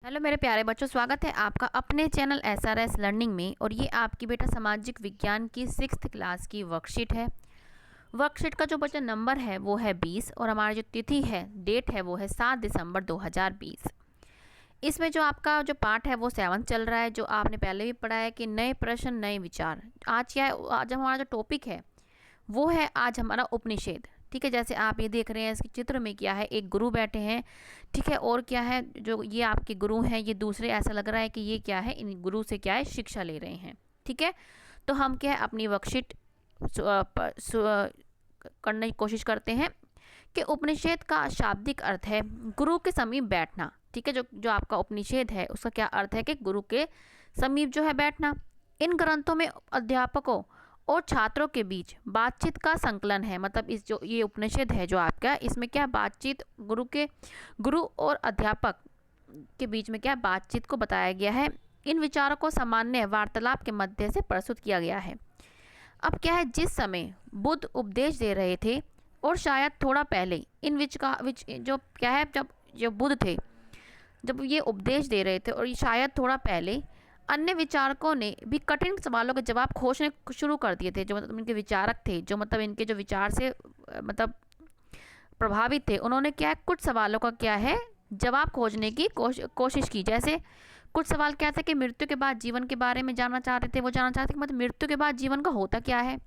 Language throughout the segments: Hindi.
हेलो मेरे प्यारे बच्चों, स्वागत है आपका अपने चैनल SRS लर्निंग में। और ये आपकी बेटा सामाजिक विज्ञान की 6th क्लास की वर्कशीट है। वर्कशीट का जो बच्चा नंबर है वो है 20 और हमारी जो तिथि है, डेट है, वो है 7 दिसंबर 2020। इसमें जो आपका जो पार्ट है वो 7 चल रहा है, जो आपने पहले भी पढ़ा है कि नए प्रश्न नए विचार। आज क्या है, आज हमारा जो टॉपिक है वो है आज हमारा उपनिषद। ठीक है, जैसे आप ये देख रहे हैं इसके चित्र में क्या है, एक गुरु बैठे हैं। ठीक है, और क्या है, जो ये आपके गुरु हैं ये दूसरे, ऐसा लग रहा है कि ये क्या है, इन गुरु से क्या है, शिक्षा ले रहे हैं। ठीक है, तो हम क्या है अपनी वर्कशीट करने की कोशिश करते हैं कि उपनिषद का शाब्दिक अर्थ है गुरु के समीप बैठना। ठीक है, जो आपका उपनिषद है उसका क्या अर्थ है कि गुरु के समीप जो है बैठना। इन ग्रंथों में अध्यापकों और छात्रों के बीच बातचीत का संकलन है। मतलब इस जो ये उपनिषद है जो आपका, इसमें क्या बातचीत गुरु और अध्यापक के बीच में क्या बातचीत को बताया गया है। इन विचारों को सामान्य वार्तालाप के मध्य से प्रस्तुत किया गया है। अब क्या है, जिस समय बुद्ध उपदेश दे रहे थे और शायद थोड़ा पहले इन जो क्या है, जब बुद्ध थे, जब ये उपदेश दे रहे थे, और ये शायद थोड़ा पहले अन्य विचारकों ने भी कठिन सवालों के जवाब खोजने शुरू कर दिए थे। जो मतलब इनके विचारक थे, जो मतलब इनके जो विचार से मतलब प्रभावित थे, उन्होंने क्या है कुछ सवालों का क्या है जवाब खोजने की कोशिश की। जैसे कुछ सवाल क्या थे कि मृत्यु के बाद जीवन के बारे में जानना चाहते थे। वो जानना चाहते थे कि मतलब मृत्यु के बाद जीवन का होता क्या है।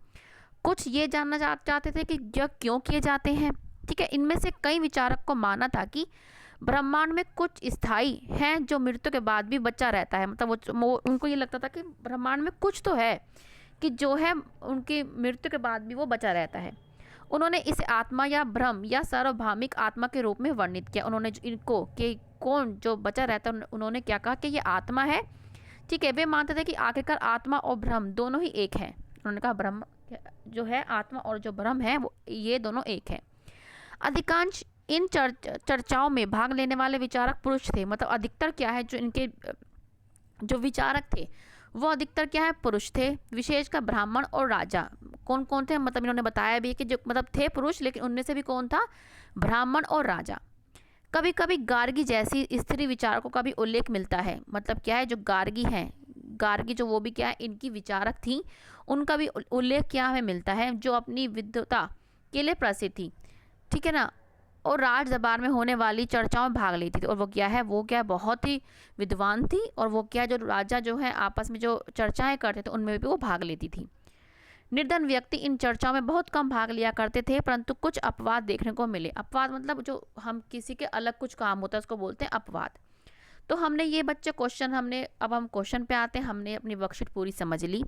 कुछ ये जानना चाहते थे कि यह क्यों किए जाते हैं। ठीक है, इनमें से कई विचारक को माना था कि ब्रह्मांड में कुछ स्थायी हैं जो मृत्यु के बाद भी बचा रहता है। मतलब वो उनको ये लगता था कि ब्रह्मांड में कुछ तो है कि जो है उनकी मृत्यु के बाद भी वो बचा रहता है। उन्होंने इसे आत्मा या ब्रह्म या सार्वभौमिक आत्मा के रूप में वर्णित किया। उन्होंने इनको कि कौन जो बचा रहता है, उन्होंने क्या कहा कि ये आत्मा है। ठीक है, वे मानते थे कि आखिरकार आत्मा और ब्रह्म दोनों ही एक हैं। उन्होंने कहा ब्रह्म जो है, आत्मा और जो ब्रह्म है वो ये दोनों एक है। अधिकांश इन चर्चाओं में भाग लेने वाले विचारक पुरुष थे। मतलब अधिकतर क्या है, जो इनके जो विचारक थे वो अधिकतर क्या है, पुरुष थे। विशेषकर ब्राह्मण और राजा। कौन कौन थे, मतलब इन्होंने बताया भी कि जो मतलब थे पुरुष, लेकिन उनमें से भी कौन था, ब्राह्मण और राजा। कभी कभी गार्गी जैसी स्त्री विचारकों का भी उल्लेख मिलता है। मतलब क्या है, जो गार्गी हैं, गार्गी जो वो भी क्या है इनकी विचारक थी, उनका भी उल्लेख क्या हमें मिलता है, जो अपनी विद्वता के लिए प्रसिद्ध थी। ठीक है ना, और राज दरबार में होने वाली चर्चाओं में भाग लेती थी। और वो क्या है बहुत ही विद्वान थी। और वो क्या, जो राजा जो है आपस में जो चर्चाएं करते थे उनमें भी वो भाग लेती थी। निर्धन व्यक्ति इन चर्चाओं में बहुत कम भाग लिया करते थे, परंतु कुछ अपवाद देखने को मिले। अपवाद मतलब जो हम किसी के अलग कुछ काम होता है उसको बोलते हैं अपवाद। तो हमने ये बच्चे क्वेश्चन अब हम क्वेश्चन पे आते हैं। हमने अपनी वर्कशीट पूरी समझ ली।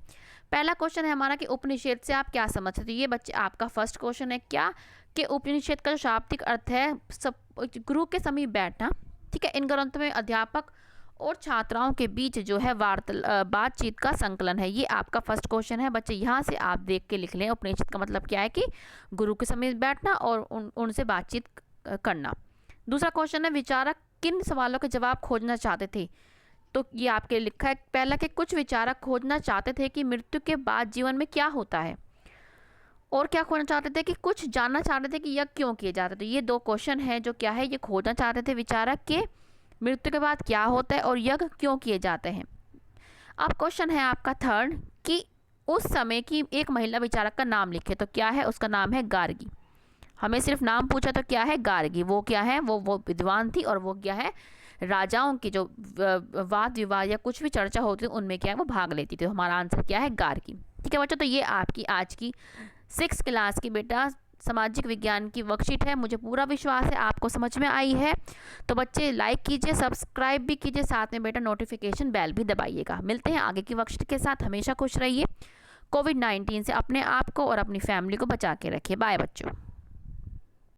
पहला क्वेश्चन है हमारा कि उपनिषद से आप क्या समझते हो। तो ये बच्चे आपका फर्स्ट क्वेश्चन है क्या, कि उपनिषद का जो शाब्दिक अर्थ है गुरु के समीप बैठना। ठीक है, इन ग्रंथों में अध्यापक और छात्राओं के बीच जो है बातचीत का संकलन है। ये आपका फर्स्ट क्वेश्चन है बच्चे, यहाँ से आप देख के लिख लें। उपनिषद का मतलब क्या है कि गुरु के समीप बैठना और उनसे बातचीत करना। दूसरा क्वेश्चन है विचारक किन सवालों के जवाब खोजना चाहते थे। तो ये आपके लिखा है पहला कि कुछ विचारक खोजना चाहते थे कि मृत्यु के बाद जीवन में क्या होता है, और क्या खोजना चाहते थे कि कुछ जानना चाहते थे कि यज्ञ क्यों किए जाते थे। ये दो क्वेश्चन है जो क्या है, ये खोजना चाहते थे विचारक के मृत्यु के बाद क्या होता है और यज्ञ क्यों किए जाते हैं। अब क्वेश्चन है आपका थर्ड कि उस समय की एक महिला विचारक का नाम लिखे। तो क्या है, उसका नाम है गार्गी। हमें सिर्फ नाम पूछा तो क्या है, गार्गी। वो क्या है, वो विद्वान थी, और वो क्या है, राजाओं की जो वाद विवाद या कुछ भी चर्चा होती थी उनमें क्या है वो भाग लेती थी। हमारा आंसर क्या है, गार्गी। ठीक है बच्चों, तो ये आपकी आज की 6th क्लास की बेटा सामाजिक विज्ञान की वर्कशीट है। मुझे पूरा विश्वास है आपको समझ में आई है। तो बच्चे लाइक कीजिए, सब्सक्राइब भी कीजिए, साथ में बेटा नोटिफिकेशन बेल भी दबाइएगा। मिलते हैं आगे की वर्कशीट के साथ। हमेशा खुश रहिए। कोविड-19 से अपने आप को और अपनी फैमिली को बचा के रखिए। बाय बच्चों।